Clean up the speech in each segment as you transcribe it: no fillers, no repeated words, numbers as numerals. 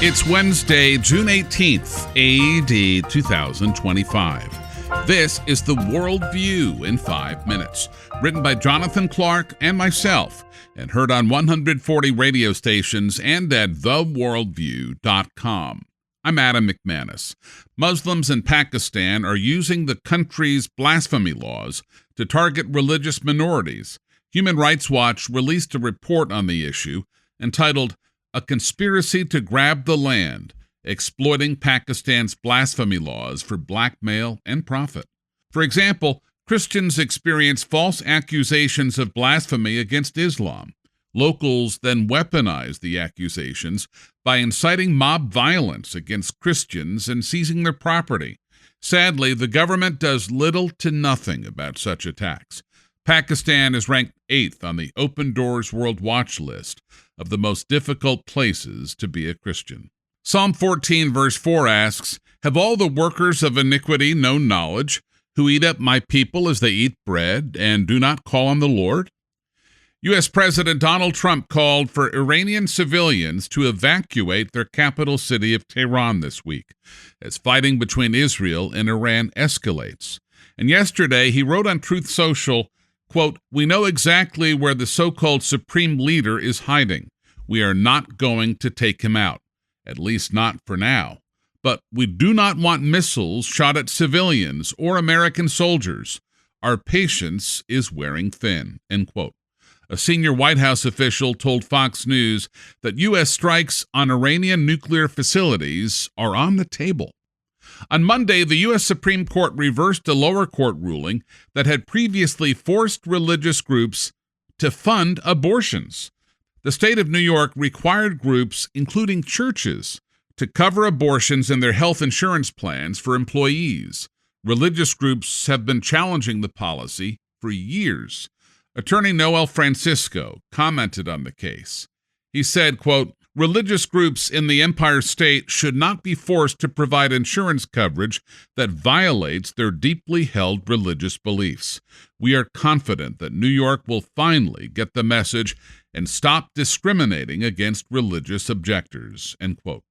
It's Wednesday, June 18th, AD 2025. This is The Worldview in 5 minutes, written by Jonathan Clark and myself, and heard on 140 radio stations and at theworldview.com. I'm Adam McManus. Muslims in Pakistan are using the country's blasphemy laws to target religious minorities. Human Rights Watch released a report on the issue entitled "A Conspiracy to Grab the Land, Exploiting Pakistan's Blasphemy Laws for Blackmail and Profit." For example, Christians experience false accusations of blasphemy against Islam. Locals then weaponize the accusations by inciting mob violence against Christians and seizing their property. Sadly, the government does little to nothing about such attacks. Pakistan is ranked 8th on the Open Doors World Watch list of the most difficult places to be a Christian. Psalm 14, verse 4 asks, "Have all the workers of iniquity no knowledge, who eat up my people as they eat bread, and do not call on the Lord?" U.S. President Donald Trump called for Iranian civilians to evacuate their capital city of Tehran this week, as fighting between Israel and Iran escalates. And yesterday, he wrote on Truth Social, quote, "We know exactly where the so-called supreme leader is hiding. We are not going to take him out, at least not for now. But we do not want missiles shot at civilians or American soldiers. Our patience is wearing thin," end quote. A senior White House official told Fox News that U.S. strikes on Iranian nuclear facilities are on the table. On Monday, the U.S. Supreme Court reversed a lower court ruling that had previously forced religious groups to fund abortions. The state of New York required groups, including churches, to cover abortions in their health insurance plans for employees. Religious groups have been challenging the policy for years. Attorney Noel Francisco commented on the case. He said, quote, "Religious groups in the Empire State should not be forced to provide insurance coverage that violates their deeply held religious beliefs. We are confident that New York will finally get the message and stop discriminating against religious objectors," end quote.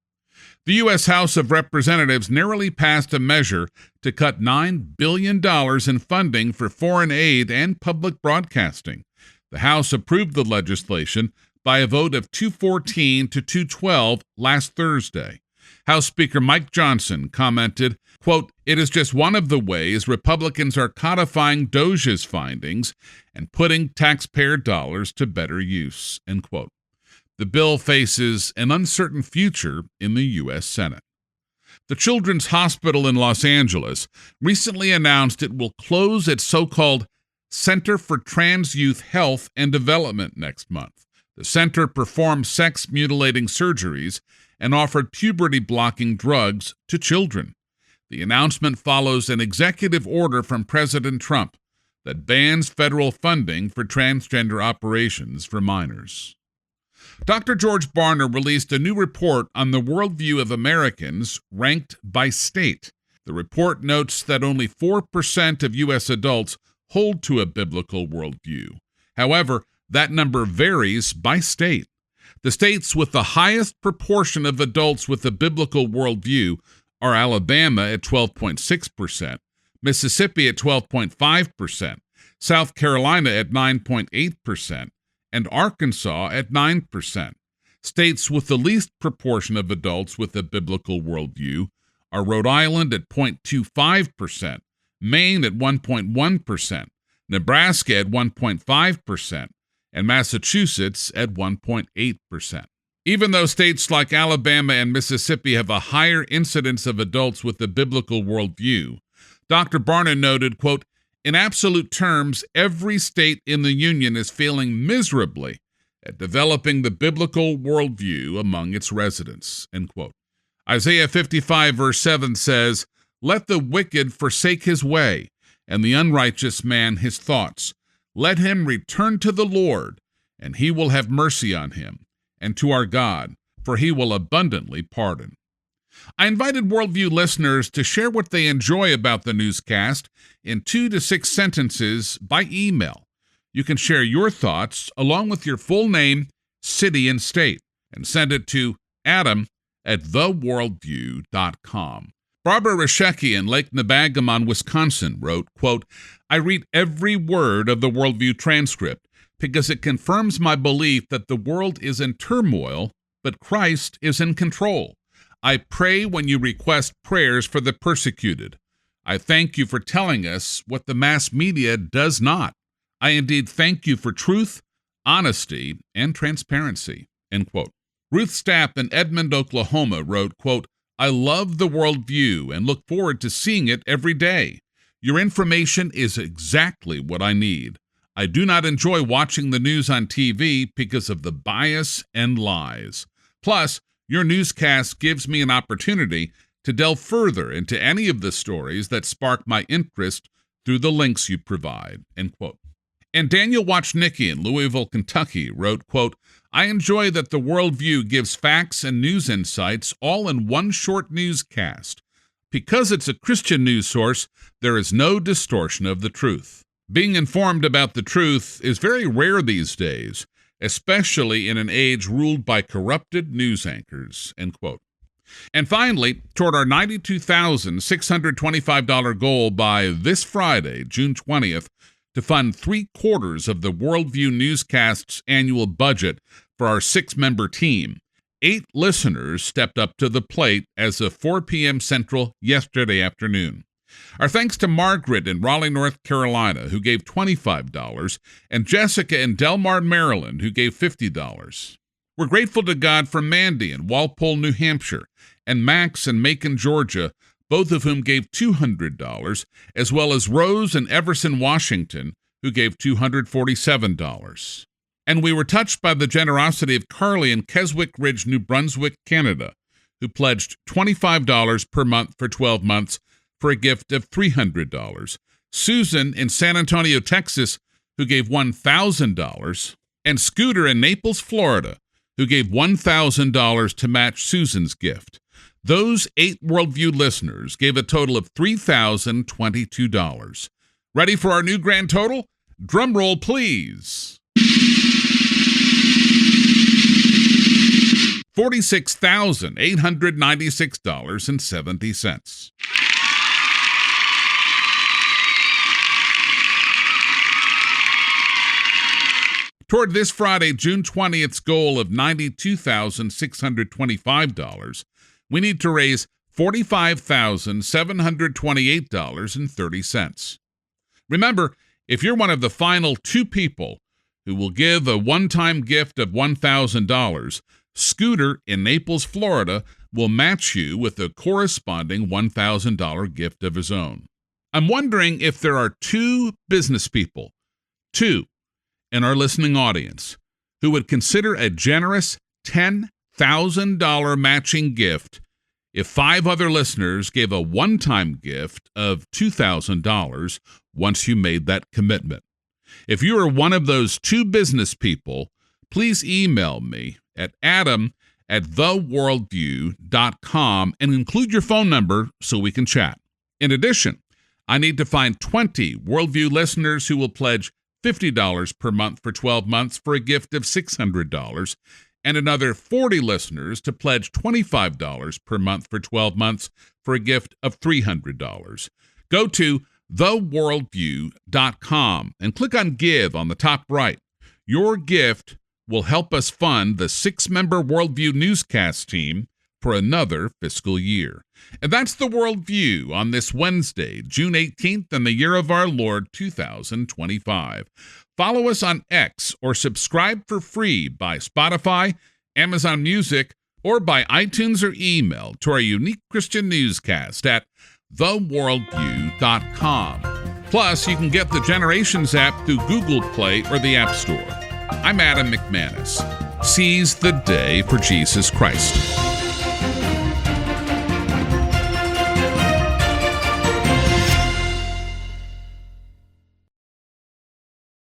The U.S. House of Representatives narrowly passed a measure to cut $9 billion in funding for foreign aid and public broadcasting. The House approved the legislation by a vote of 214 to 212 last Thursday. House Speaker Mike Johnson commented, quote, "It is just one of the ways Republicans are codifying DOJ's findings and putting taxpayer dollars to better use," end quote. The bill faces an uncertain future in the U.S. Senate. The Children's Hospital in Los Angeles recently announced it will close its so-called Center for Trans Youth Health and Development next month. The center performed sex-mutilating surgeries and offered puberty-blocking drugs to children. The announcement follows an executive order from President Trump that bans federal funding for transgender operations for minors. Dr. George Barna released a new report on the worldview of Americans ranked by state. The report notes that only 4% of U.S. adults hold to a biblical worldview. However, that number varies by state. The states with the highest proportion of adults with a biblical worldview are Alabama at 12.6%, Mississippi at 12.5%, South Carolina at 9.8%, and Arkansas at 9%. States with the least proportion of adults with a biblical worldview are Rhode Island at 0.25%, Maine at 1.1%, Nebraska at 1.5%, and Massachusetts at 1.8%. Even though states like Alabama and Mississippi have a higher incidence of adults with a biblical worldview, Dr. Barna noted, quote, "In absolute terms, every state in the Union is failing miserably at developing the biblical worldview among its residents," end quote. Isaiah 55, verse 7 says, "Let the wicked forsake his way, and the unrighteous man his thoughts. Let him return to the Lord, and he will have mercy on him, and to our God, for he will abundantly pardon." I invited Worldview listeners to share what they enjoy about the newscast in 2 to 6 sentences by email. You can share your thoughts along with your full name, city, and state, and send it to Adam at theworldview.com. Barbara Rashecki in Lake Nebagamon, Wisconsin wrote, quote, I read every word of the Worldview transcript because it confirms my belief that the world is in turmoil, but Christ is in control. I pray when you request prayers for the persecuted. I thank you for telling us what the mass media does not. I indeed thank you for truth, honesty, and transparency, end quote. Ruth Stapp in Edmond, Oklahoma wrote, quote, I love the Worldview and look forward to seeing it every day. Your information is exactly what I need. I do not enjoy watching the news on TV because of the bias and lies. Plus, your newscast gives me an opportunity to delve further into any of the stories that spark my interest through the links you provide, end quote. And Daniel Wachnicki in Louisville, Kentucky wrote, quote, I enjoy that the Worldview gives facts and news insights all in one short newscast. Because it's a Christian news source, there is no distortion of the truth. Being informed about the truth is very rare these days, especially in an age ruled by corrupted news anchors, end quote. And finally, toward our $92,625 goal by this Friday, June 20th, to fund 3/4 of the Worldview newscast's annual budget for our 6-member team, 8 listeners stepped up to the plate as of 4 p.m. Central yesterday afternoon. Our thanks to Margaret in Raleigh, North Carolina, who gave $25, and Jessica in Delmar, Maryland, who gave $50. We're grateful to God for Mandy in Walpole, New Hampshire, and Max in Macon, Georgia, both of whom gave $200, as well as Rose in Everson, Washington, who gave $247. And we were touched by the generosity of Carly in Keswick Ridge, New Brunswick, Canada, who pledged $25 per month for 12 months for a gift of $300. Susan in San Antonio, Texas, who gave $1,000, and Scooter in Naples, Florida, who gave $1,000 to match Susan's gift. Those 8 Worldview listeners gave a total of $3,022. Ready for our new grand total? Drum roll, please. $46,896.70. Toward this Friday, June 20th's goal of $92,625, we need to raise $45,728.30. Remember, if you're one of the final 2 people who will give a one-time gift of $1,000, Scooter in Naples, Florida, will match you with a corresponding $1,000 gift of his own. I'm wondering if there are 2 business people, 2 in our listening audience, who would consider a generous $10,000 matching gift if 5 other listeners gave a one-time gift of $2,000 once you made that commitment. If you are one of those 2 business people, please email me at adam@theworldview.com and include your phone number so we can chat. In addition, I need to find 20 Worldview listeners who will pledge $50 per month for 12 months for a gift of $600, and another 40 listeners to pledge $25 per month for 12 months for a gift of $300. Go to theworldview.com and click on Give on the top right. Your gift will help us fund the 6-member Worldview newscast team for another fiscal year. And that's the Worldview on this Wednesday, June 18th, in the year of our Lord 2025. Follow us on X or subscribe for free by Spotify, Amazon Music, or by iTunes or email to our unique Christian newscast at theworldview.com. Plus, you can get the Generations app through Google Play or the App Store. I'm Adam McManus. Seize the day for Jesus Christ.